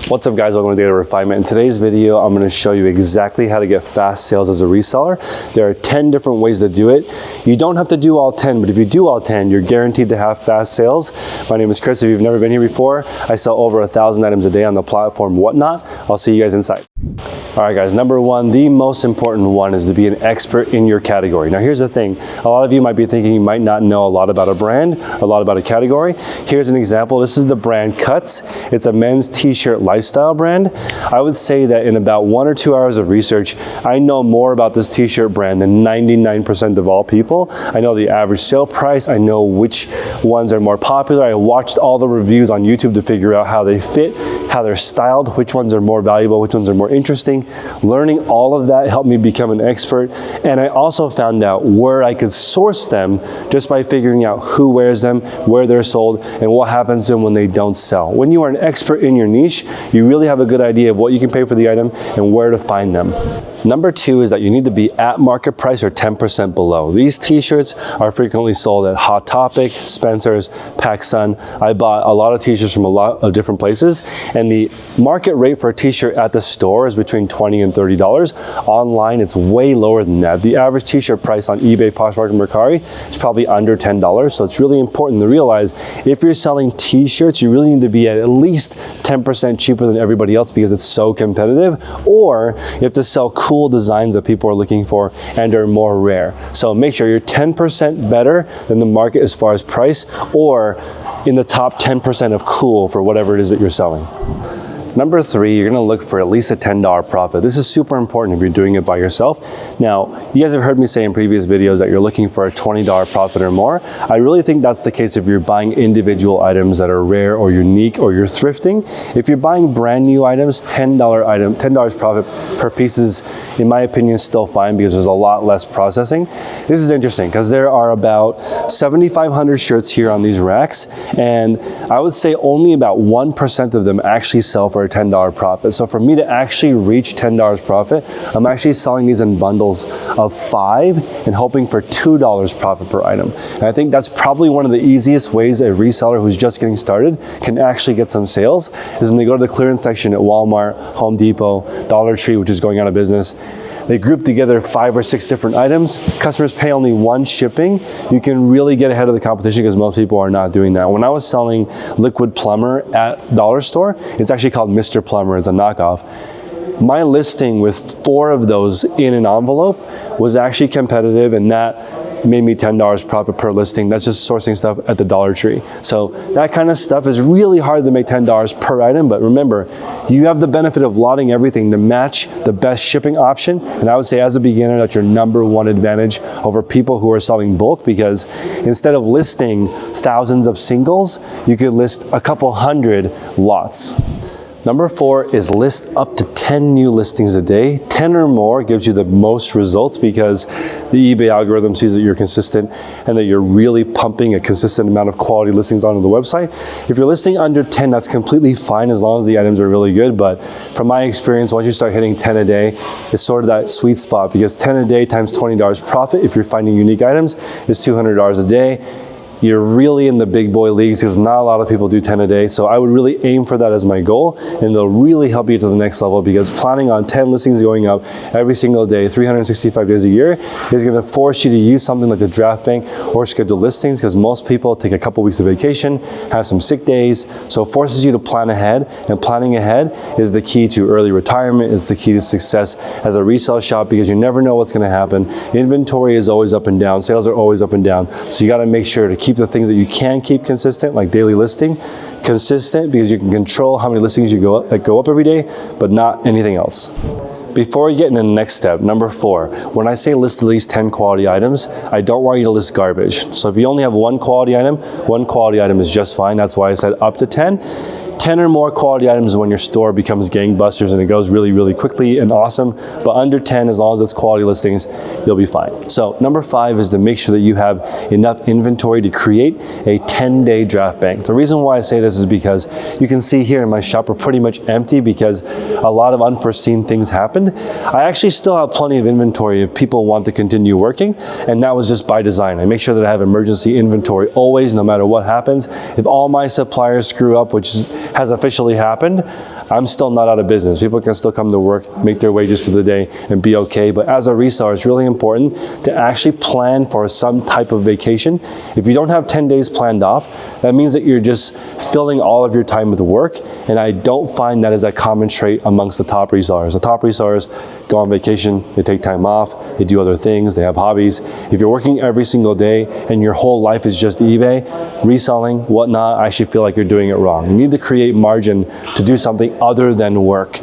What's up guys, welcome to Data Refinement. In today's video, I'm going to show you exactly how to get fast sales as a reseller. There are 10 different ways to do it. You don't have to do all 10, but if you do all 10, you're guaranteed to have fast sales. My name is Chris. If you've never been here before, I sell over 1,000 items a day on the platform Whatnot. I'll see you guys inside. All right guys, number one, the most important one is to be an expert in your category. Now here's the thing, a lot of you might be thinking you might not know a lot about a brand, a lot about a category. Here's an example. This is the brand Cuts. It's a men's t-shirt lifestyle brand. I would say that in about 1 or 2 hours of research, I know more about this t-shirt brand than 99% of all people. I know the average sale price. I know which ones are more popular. I watched all the reviews on YouTube to figure out how they fit, how they're styled, which ones are more valuable, which ones are more interesting. Learning all of that helped me become an expert, and I also found out where I could source them just by figuring out who wears them, where they're sold, and what happens to them when they don't sell. When you are an expert in your niche, you really have a good idea of what you can pay for the item and where to find them. Number two is that you need to be at market price or 10% below. These t-shirts are frequently sold at Hot Topic, Spencer's, PacSun. I bought a lot of t-shirts from a lot of different places, and the market rate for a t-shirt at the store is between $20 and $30. Online, it's way lower than that. The average t-shirt price on eBay, Poshmark, and Mercari is probably under $10, so it's really important to realize if you're selling t-shirts, you really need to be at least 10% cheaper than everybody else because it's so competitive, or you have to sell cool designs that people are looking for and are more rare. So make sure you're 10% better than the market as far as price, or in the top 10% of cool for whatever it is that you're selling. Number three, you're gonna look for at least a $10 profit. This is super important if you're doing it by yourself. Now, you guys have heard me say in previous videos that you're looking for a $20 profit or more. I really think that's the case if you're buying individual items that are rare or unique, or you're thrifting. If you're buying brand new items, $10 profit per piece is, in my opinion, still fine because there's a lot less processing. This is interesting because there are about 7,500 shirts here on these racks, and I would say only about 1% of them actually sell for a $10 profit. So for me to actually reach $10 profit, I'm actually selling these in bundles of 5 and hoping for $2 profit per item. And I think that's probably one of the easiest ways a reseller who's just getting started can actually get some sales, is when they go to the clearance section at Walmart, Home Depot, Dollar Tree, which is going out of business. They group together 5 or 6 different items. Customers pay only 1 shipping. You can really get ahead of the competition because most people are not doing that. When I was selling liquid plumber at Dollar Store, it's actually called Mr. Plumber, it's a knockoff. My listing with 4 of those in an envelope was actually competitive, and that made me $10 profit per listing. That's just sourcing stuff at the Dollar Tree. So that kind of stuff is really hard to make $10 per item, but remember, you have the benefit of lotting everything to match the best shipping option. And I would say as a beginner, that's your #1 advantage over people who are selling bulk, because instead of listing thousands of singles, you could list a couple hundred lots. Number 4 is list up to 10 new listings a day. 10 or more gives you the most results because the eBay algorithm sees that you're consistent and that you're really pumping a consistent amount of quality listings onto the website. If you're listing under 10, that's completely fine as long as the items are really good. But from my experience, once you start hitting 10 a day, it's sort of that sweet spot, because 10 a day times $20 profit, if you're finding unique items, is $200 a day. You're really in the big boy leagues because not a lot of people do 10 a day. So I would really aim for that as my goal, and it'll really help you to the next level, because planning on 10 listings going up every single day, 365 days a year, is gonna force you to use something like the draft bank or schedule listings, because most people take a couple weeks of vacation, have some sick days, so it forces you to plan ahead, and planning ahead is the key to early retirement, is the key to success as a resale shop, because you never know what's gonna happen. Inventory is always up and down, sales are always up and down, so you gotta make sure to keep the things that you can keep consistent, like daily listing, consistent, because you can control how many listings you go up every day, but not anything else. Before we get into the next step, number 4, when I say list at least 10 quality items, I don't want you to list garbage. So if you only have 1 quality item is just fine. That's why I said up to 10. 10 or more quality items when your store becomes gangbusters and it goes really, really quickly and awesome. But under 10, as long as it's quality listings, you'll be fine. So number 5 is to make sure that you have enough inventory to create a 10-day draft bank. The reason why I say this is because you can see here in my shop, we're pretty much empty because a lot of unforeseen things happened. I actually still have plenty of inventory if people want to continue working, and that was just by design. I make sure that I have emergency inventory always, no matter what happens. If all my suppliers screw up, which has officially happened, I'm still not out of business. People can still come to work, make their wages for the day, and be okay. But as a reseller, it's really important to actually plan for some type of vacation. If you don't have 10 days planned off, that means that you're just filling all of your time with work. And I don't find that as a common trait amongst the top resellers. The top resellers go on vacation, they take time off, they do other things, they have hobbies. If you're working every single day and your whole life is just eBay, reselling, whatnot, I actually feel like you're doing it wrong. You need to create margin to do something other than work.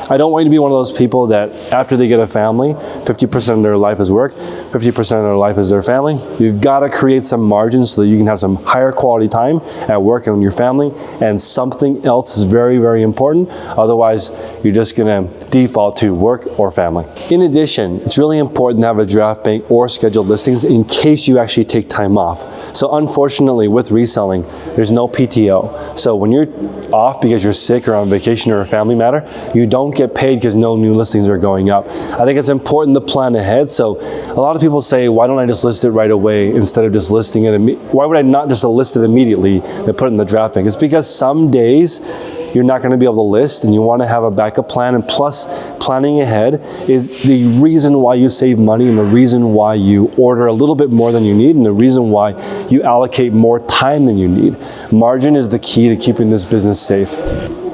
I don't want you to be one of those people that after they get a family, 50% of their life is work, 50% of their life is their family. You've got to create some margin so that you can have some higher quality time at work and with your family, and something else is very, very important. Otherwise, you're just going to default to work or family. In addition, it's really important to have a draft bank or scheduled listings in case you actually take time off. So unfortunately, with reselling, there's no PTO. So when you're off because you're sick or on vacation or a family matter, you don't get paid because no new listings are going up. I think it's important to plan ahead. So a lot of people say, why don't I just list it right away instead of just listing it? Why would I not just list it immediately and put it in the draft bank? It's because some days you're not going to be able to list and you want to have a backup plan. And plus, planning ahead is the reason why you save money and the reason why you order a little bit more than you need and the reason why you allocate more time than you need. Margin is the key to keeping this business safe.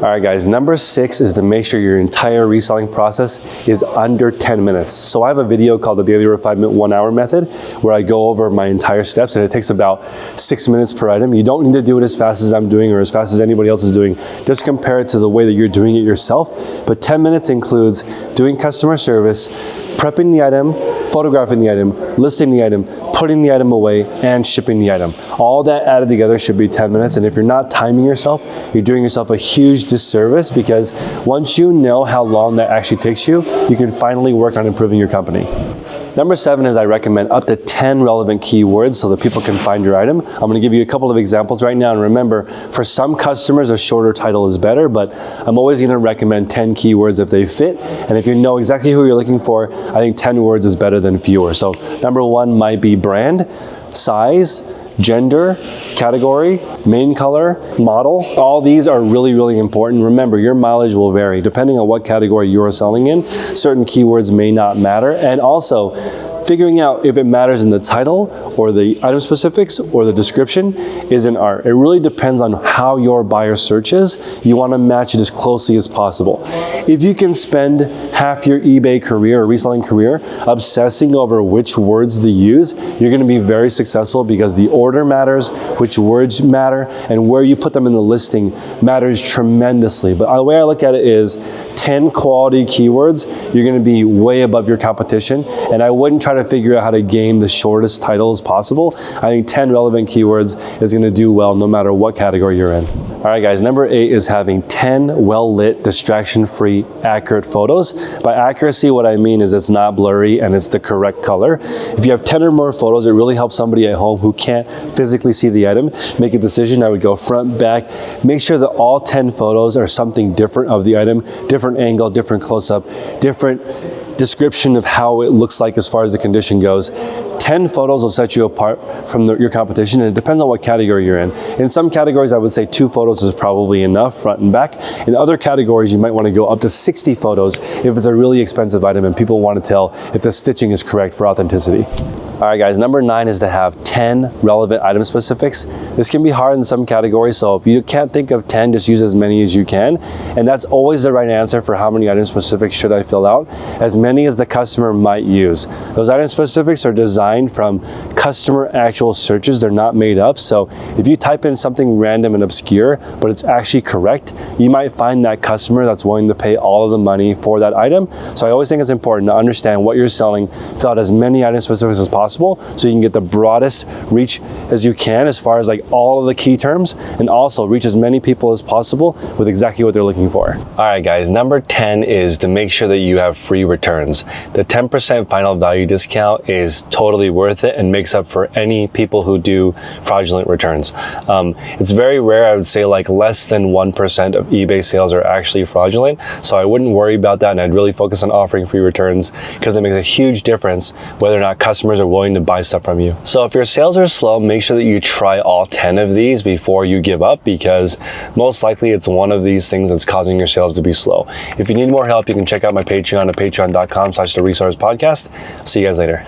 All right, guys, number 6 is to make sure your entire reselling process is under 10 minutes. So I have a video called the Daily Refinement 1 Hour Method where I go over my entire steps, and it takes about 6 minutes per item. You don't need to do it as fast as I'm doing or as fast as anybody else is doing. Just compare it to the way that you're doing it yourself. But 10 minutes includes doing customer service, prepping the item, photographing the item, listing the item, putting the item away, and shipping the item. All that added together should be 10 minutes. And if you're not timing yourself, you're doing yourself a huge disservice, because once you know how long that actually takes you, you can finally work on improving your company. Number 7 is I recommend up to 10 relevant keywords so that people can find your item. I'm going to give you a couple of examples right now. And remember, for some customers, a shorter title is better, but I'm always going to recommend 10 keywords if they fit. And if you know exactly who you're looking for, I think 10 words is better than fewer. So number 1 might be brand, size, gender, category, main color, model. All these are really, really important. Remember, your mileage will vary. Depending on what category you're selling in, certain keywords may not matter. And also, figuring out if it matters in the title or the item specifics or the description is an art. It really depends on how your buyer searches. You want to match it as closely as possible. If you can spend half your eBay career or reselling career obsessing over which words to use, you're going to be very successful, because the order matters, which words matter, and where you put them in the listing matters tremendously. But the way I look at it is 10 quality keywords, you're going to be way above your competition. And I wouldn't try to figure out how to game the shortest title as possible. I think 10 relevant keywords is going to do well no matter what category you're in. All right, guys, number 8 is having 10 well-lit, distraction-free, accurate photos. By accuracy, what I mean is it's not blurry and it's the correct color. If you have 10 or more photos, it really helps somebody at home who can't physically see the item make a decision. I would go front, back, make sure that all 10 photos are something different of the item, different angle, different close-up, different description of how it looks like as far as the condition goes. 10 photos will set you apart from your competition, and it depends on what category you're in. In some categories, I would say 2 photos is probably enough, front and back. In other categories, you might want to go up to 60 photos if it's a really expensive item and people want to tell if the stitching is correct for authenticity. All right, guys, number 9 is to have 10 relevant item specifics. This can be hard in some categories, so if you can't think of 10, just use as many as you can. And that's always the right answer for how many item specifics should I fill out. As many as the customer might use. Those item specifics are designed from customer actual searches. They're not made up. So if you type in something random and obscure, but it's actually correct, you might find that customer that's willing to pay all of the money for that item. So I always think it's important to understand what you're selling, fill out as many item specifics as possible, so you can get the broadest reach as you can as far as like all of the key terms, and also reach as many people as possible with exactly what they're looking for. All right, guys, number 10 is to make sure that you have free returns. The 10% final value discount is totally worth it and makes up for any people who do fraudulent returns. It's very rare. I would say like less than 1% of eBay sales are actually fraudulent. So I wouldn't worry about that, and I'd really focus on offering free returns, because it makes a huge difference whether or not customers are willing willing to buy stuff from you. So if your sales are slow, make sure that you try all 10 of these before you give up, because most likely it's one of these things that's causing your sales to be slow. If you need more help, you can check out my Patreon at patreon.com/theresellerspodcast. See you guys later.